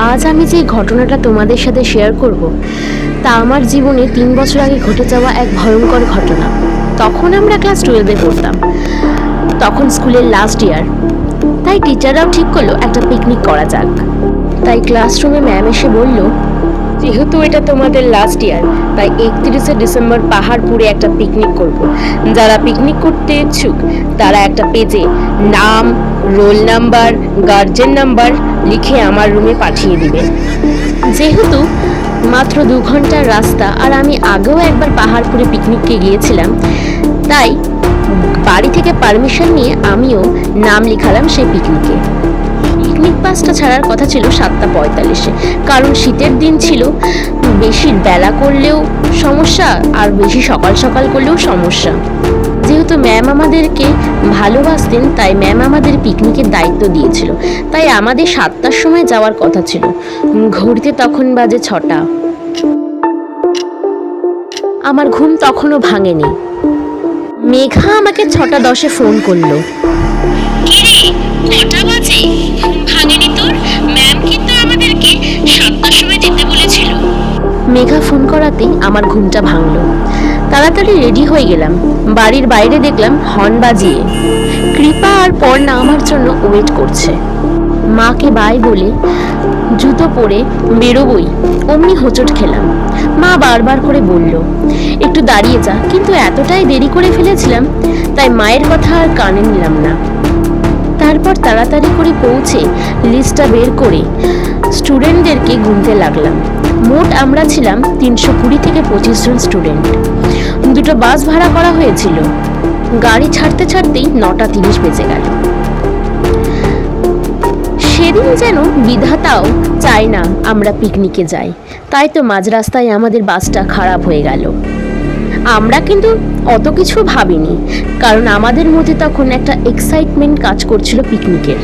আজ আমি যে ঘটনাটা তোমাদের সাথে শেয়ার করব তা আমার জীবনে 3 বছর আগে ঘটে যাওয়া এক ভয়ঙ্কর ঘটনা। তখন আমরা ক্লাস 12-এ পড়তাম। তখন স্কুলের লাস্ট ইয়ার, তাই টিচাররাও ঠিক করলো একটা পিকনিক করা যাক। তাই ক্লাসরুমে ম্যাম এসে বলল, যেহেতু এটা তোমাদের লাস্ট ইয়ার, তাই 31শে ডিসেম্বর পাহাড়পুরে একটা পিকনিক করব। যারা পিকনিক করতে ইচ্ছুক তারা একটা পেজে নাম, রোল নাম্বার, গার্জেন নাম্বার লিখে আমার রুমে পাঠিয়ে দিবে। যেহেতু মাত্র 2 ঘন্টার রাস্তা আর আমি আগেও একবার পাহাড়পুরে পিকনিকে গিয়েছিলাম, তাই বাড়ি থেকে পারমিশন নিয়ে আমিও নাম লিখালাম সেই পিকনিকে। পিকনিক বাসটা ছাড়ার কথা ছিল 7:45-এ, কারণ শীতের দিন ছিল, বেশি বেলা করলেও সমস্যা আর বেশি সকাল সকাল করলেও সমস্যা। যেহেতু ম্যাম আমাদেরকে ভালোবাসতেন, তাই ম্যাম আমাদের পিকনিকের দায়িত্ব দিয়েছিল। তাই আমাদের 7টার সময় যাওয়ার কথা ছিল। ঘড়িতে তখন বাজে 6টা। আমার ঘুম তখনও ভাঙেনি। মেঘা আমাকে 6:10-এ ফোন করলো। কটা বাজে? ঘুম ভাঙেনি তোর? ম্যাম কিন্তু আমাদেরকে 7টার সময় যেতে বলেছিল। মেঘা ফোন করাতেই আমার ঘুমটা ভাঙলো। তাড়াতাড়ি রেডি হয়ে গেলাম। বাড়ির বাইরে দেখলাম হর্ন বাজিয়ে কৃপা আর পর্ণা আমার জন্য ওয়েট করছে। মাকে বাই বলে জুতো পরে বেরোবই, অমনি হোঁচট খেলাম। মা বারবার করে বলল, একটু দাঁড়িয়ে যা, কিন্তু এতটাই দেরি করে ফেলেছিলাম তাই মায়ের কথা আর কানে নিলাম না। তারপর তাড়াতাড়ি করে পৌঁছে লিস্টটা বের করে স্টুডেন্টদেরকে গুনতে লাগলাম। মোট আমরা ছিলাম 320 থেকে 25 জন স্টুডেন্ট। 2টো বাস ভাড়া করা হয়েছিল। গাড়ি ছাড়তে ছাড়তেই 9:30 বেজে গেল। সেদিন যেন বিধাতাও চায় না আমরা পিকনিকে যাই, তাই তো মাঝ রাস্তায় আমাদের বাসটা খারাপ হয়ে গেল। আমরা কিন্তু অত কিছু ভাবিনি, কারণ আমাদের মধ্যে তখন একটা এক্সাইটমেন্ট কাজ করছিল পিকনিকের।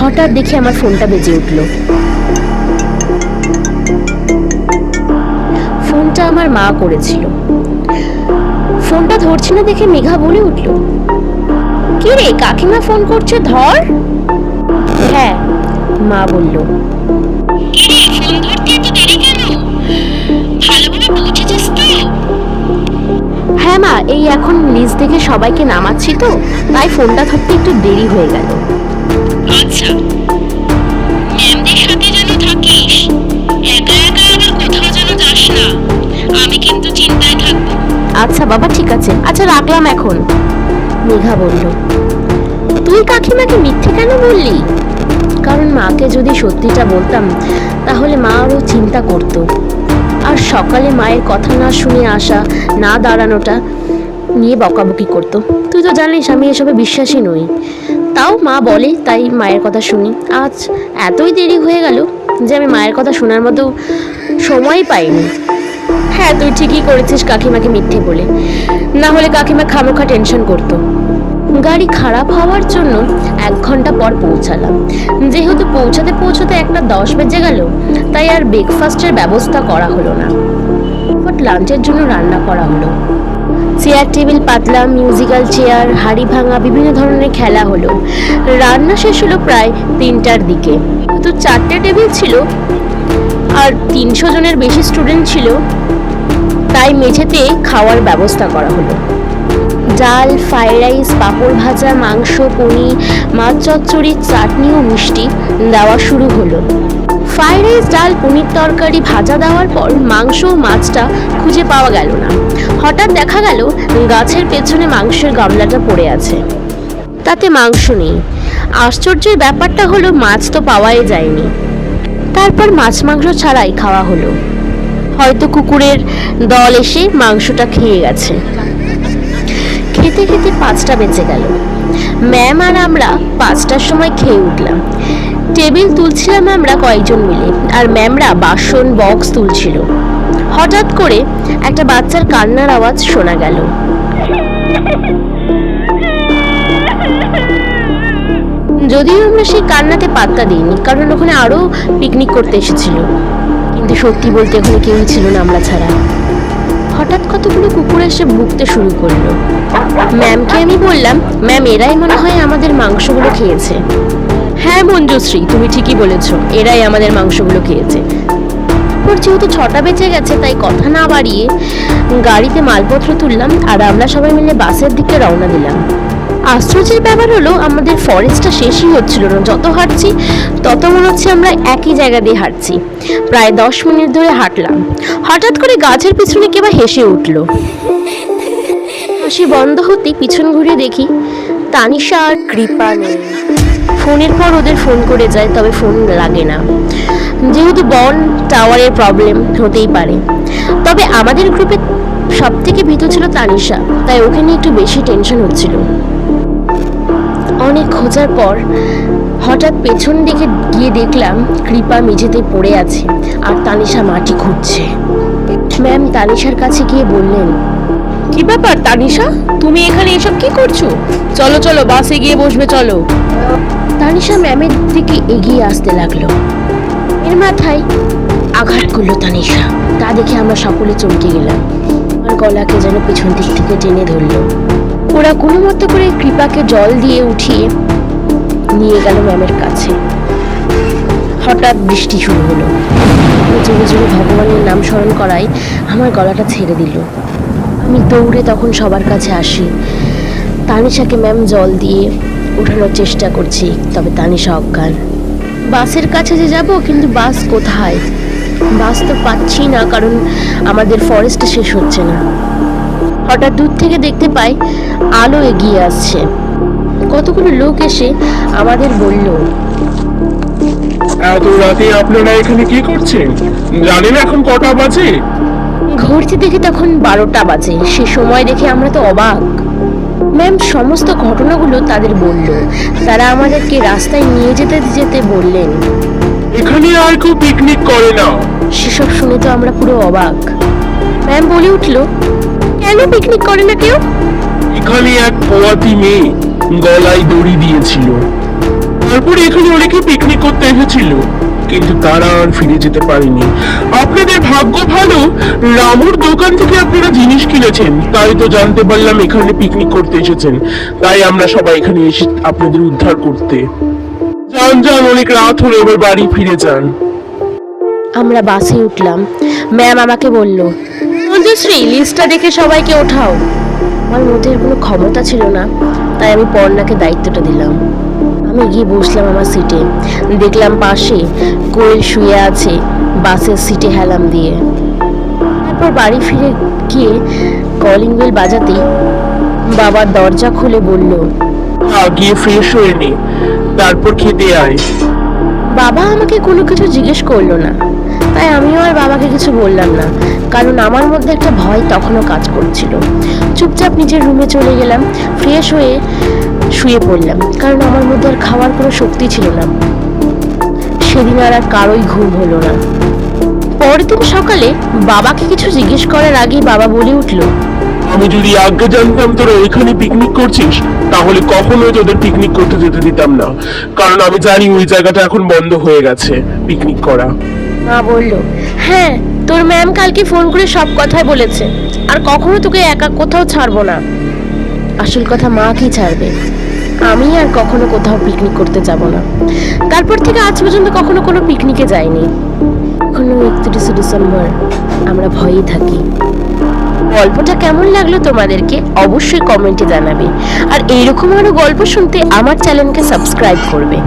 হঠাৎ দেখে আমার ফোনটা বেজে উঠল। ফোনটা আমার মা করেছিল। ফোনটা ধরছি না দেখে মেঘা বলে উঠল, কি রে, কাকিমা ফোন করছে, ধর। হ্যাঁ, মা বলল। হ্যাঁ মা, এই এখন নিচ থেকে সবাইকে নামাচ্ছি তো, তাই ফোনটা ধরতে একটু দেরি হয়ে গেল। আচ্ছা, ম্যামদের সাথে যেন থাকিস, একা একা আবার কোথাও যেন যাস না, আমি কিন্তু চিন্তায় থাকবো। আচ্ছা বাবা, ঠিক আছে, আচ্ছা রাখলাম এখন, মেঘা বলল। তুই কাকিমাকে মিথ্যে কেন বললি? কারণ মাকে যদি সত্যিটা বলতাম তাহলে মা আরও চিন্তা করতো, আর সকালে মায়ের কথা না শুনে আসা, না দাঁড়ানোটা নিয়ে বকাবকি করতো। তুই তো জানিস আমি এসবে বিশ্বাসী নই, তাও মা বলে তাই মায়ের কথা শুনি। আজ এতই দেরি হয়ে গেল যে আমি মায়ের কথা শোনার মতো সময় পাইনি। হ্যাঁ, তুই ঠিকই করেছিস কাকিমাকে মিথ্যে বলে, না হলে কাকিমা খামোখা টেনশন করতো। গাড়ি খারাপ হওয়ার জন্য 1 ঘন্টা পর পৌঁছালাম। যেহেতু পৌঁছাতে পৌঁছাতে 1:10 বেজে গেল, তাই আর ব্রেকফাস্টের ব্যবস্থা করা হলো না। বাট লাঞ্চের জন্য রান্না করা হলো। চেয়ার টেবিল পাতলাম, মিউজিক্যাল চেয়ার, হাড়ি ভাঙা, বিভিন্ন ধরনের খেলা হলো। রান্না শেষ হলো প্রায় 3টার দিকে। তো 4টে টেবিল ছিল আর 300 জনের বেশি স্টুডেন্ট ছিল, তাই মেঝেতে খাওয়ার ব্যবস্থা করা হলো। ডাল, ফ্রাইড রাইস, পাঁপড় ভাজা, মাংস, পনির, মাছ চচ্চড়ি, চাটনি ও মিষ্টি দেওয়া শুরু হলো। ফ্রাইড রাইস, ডাল, পনির তরকারি ভাজা দেওয়ার পর মাংস ও মাছটা খুঁজে পাওয়া গেল না। হঠাৎ দেখা গেল গাছের পেছনে মাংসের গামলাটা পড়ে আছে, তাতে মাংস নেই। আশ্চর্যের ব্যাপারটা হলো মাছ তো পাওয়াই যায়নি। তারপর মাছ মাংস ছাড়াই খাওয়া হলো। হয়তো কুকুরের দল এসে মাংসটা খেয়ে গেছে। খেতে খেতে 5টা বেজে গেল। ম্যাম আর আমরা 5টার সময় খেয়ে উঠলাম। টেবিল তুলছিলাম আমরা কয়েকজন মিলে, আর ম্যামরা বাসন বক্স তুলছিল। হঠাৎ করে একটা বাচ্চার কান্নার আওয়াজ শোনা গেল। যদিও আমরা সেই কান্নাতে পাত্তা দিইনি, কারণ ওখানে আরো পিকনিক করতে এসেছিল, কিন্তু সত্যি বলতে ওখানে কেউই ছিল না আমরা ছাড়া। হঠাৎ কতগুলো কুকুর এসে ভুগতে শুরু করলো। ম্যামকে আমি বললাম, ম্যাম এরাই মনে হয় আমাদের মাংসগুলো খেয়েছে। হ্যাঁ মঞ্জুশ্রী, তুমি ঠিকই বলেছো, এরাই আমাদের মাংসগুলো খেয়েছে। তারপর যেহেতু 6টা বেজে গেছে, তাই কথা না বাড়িয়ে গাড়িতে মালপত্র তুললাম আর আমরা সবাই মিলে বাসের দিকে রওনা দিলাম। আশ্চর্যের ব্যাপার হলো, আমাদের ফরেস্টটা শেষই হচ্ছিল না। যত হাঁটছি তত মনে হচ্ছে আমরা একই জায়গা দিয়ে হাঁটছি। প্রায় 10 মিনিট ধরে হাঁটলাম। হঠাৎ করে গাছের পিছনে কেউ হেসে উঠলো। হাসি বন্ধ হতেই পিছন ঘুরে দেখি তানিশা আর কৃপা নেই। ফোনের পর ওদের ফোন করে যায়, তবে ফোন লাগে না। যেহেতু বন টাওয়ারের প্রবলেম হতেই পারে। তবে আমাদের গ্রুপে সব থেকে ভীতু ছিল তানিশা, তাই ওকে নিয়ে একটু বেশি টেনশন হচ্ছিল। অনেক খোঁজার পর হঠাৎ পেছন দিকে গিয়ে দেখলাম কৃপা মেঝেতে পড়ে আছে আর তানিশা মাটি খুঁড়ছে। ম্যাম তানিশার কাছে গিয়ে বললেন, কি ব্যাপার তানিশা, তুমি এখানে এসব কি করছো? চলো চলো, বাসে গিয়ে বসবে, চলো। তানিশা ম্যামের দিকে এগিয়ে আসতে লাগলো। এর মাথায় আঘাত করলো তানিশা। তা দেখে আমরা সকলে চমকে গেলাম। আমার গলাকে যেন পিছন দিক থেকে টেনে ধরলো। ওরা কোনো মতো করে কৃপাকে জল দিয়ে উঠিয়ে নিয়ে গেল ম্যামের কাছে। হঠাৎ বৃষ্টি শুরু হলো। জোরে জোরে ভগবানের নাম স্মরণ করায় আমার গলাটা ছেড়ে দিল। আমি দৌড়ে তখন সবার কাছে আসি। তানিশাকে ম্যাম জল দিয়ে উঠানোর চেষ্টা করছি, তবে তানিশা অজ্ঞান। বাসের কাছে যে যাব, কিন্তু বাস কোথায়? বাস তো পাচ্ছি না, কারণ আমাদের ফরেস্ট শেষ হচ্ছে না। হঠাৎ দূর থেকে দেখতে পাই আলো এগিয়ে আসছে। কতগুলো লোক এসে আমাদের বলল, এত রাতে আপনারা এখানে কি করছেন? জানেন এখন কটা বাজে? ঘড়িতে দেখে তখন 12টা বাজে। সে সময় দেখে আমরা তো অবাক। ম্যাম সমস্ত ঘটনাগুলো তাদের বলল। তারা আমাদেরকে রাস্তায় নিয়ে যেতে যেতে বললেন, এখানে আর কেউ পিকনিক করে না। সেসব শুনে তো আমরা পুরো অবাক। ম্যাম বলে উঠলো, কেন পিকনিক করে না কেউ? এখানে এক পোয়াতি মেয়ে গলায় দড়ি দিয়েছিল। তারপরে এখানে অনেকে পিকনিক করতে এসেছিল, কিন্তু তারা আর ফিরে যেতে পারেনি। আপনাদের ভাগ্য ভালো, রামুর দোকান থেকে আপনারা জিনিস কিনেছেন, তাই তো জানতে পারলাম এখানে পিকনিক করতে এসেছেন। তাই আমরা সবাই এখানে এসে আপনাদের উদ্ধার করতে। যান যান, অনেক রাত হলো, এবার বাড়ি ফিরে যান। আমরা বাসে উঠলাম। ম্যাম আমাকে বলল, মঞ্জুশ্রী লিস্টটা দেখে সবাইকে ওঠাও। আমার মধ্যে আর কোনো ক্ষমতা ছিল না, তাই আমি পর্ণাকে দায়িত্বটা দিলাম। আমি গিয়ে বসলাম আমার সিটে। দেখলাম পাশে কোয়েল শুয়ে আছে বাসের সিটে হেলাম দিয়ে। তারপর বাড়ি ফিরে গিয়ে কলিং বেল বাজাতেই বাবার দরজা খুলে বলল, গিয়ে ফ্রেশ হয়ে নে, তারপর খেতে আয়। বাবা আমাকে কোনো কিছু জিজ্ঞেস করলো না, তাই আমিও আর বাবাকে কিছু বললাম না, কারণ আমার মধ্যে একটা ভয় তখনও কাজ করছিল। চুপচাপ নিজের রুমে চলে গেলাম। ফ্রেশ হয়ে শুয়ে পড়লাম, কারণ আমার মধ্যে আর খাওয়ার কোনো শক্তি ছিল না। সেদিন আর কারোই ঘুম হলো না। পরের দিন সকালে বাবাকে কিছু জিজ্ঞেস করার আগেই বাবা বলে উঠলো, আমি যদি আগে জানতাম তোরা ওইখানে পিকনিক করছিস, তাহলে কখনোই তোদের পিকনিক করতে যেতে দিতাম না, কারণ আমি জানি ওই জায়গাটা এখন বন্ধ হয়ে গেছে পিকনিক করা। মা বলল, হ্যাঁ তোর ম্যাম কালকে ফোন করে সব কথাই বলেছে, আর কখনো তোকে একা কোথাও ছাড়বো না। আসল কথা, মা কি ছাড়বে? আমি আর কখনো কোথাও পিকনিক করতে যাব না। তারপর থেকে আজ পর্যন্ত কখনো কোনো পিকনিকে যাইনি। এখনো 31শে ডিসেম্বর আমরা ভয়েই থাকি। গল্পটা কেমন লাগলো তোমাদেরকে অবশ্যই কমেন্টে জানাবে, আর এইরকম আরো গল্প শুনতে আমার চ্যানেলকে সাবস্ক্রাইব করবে।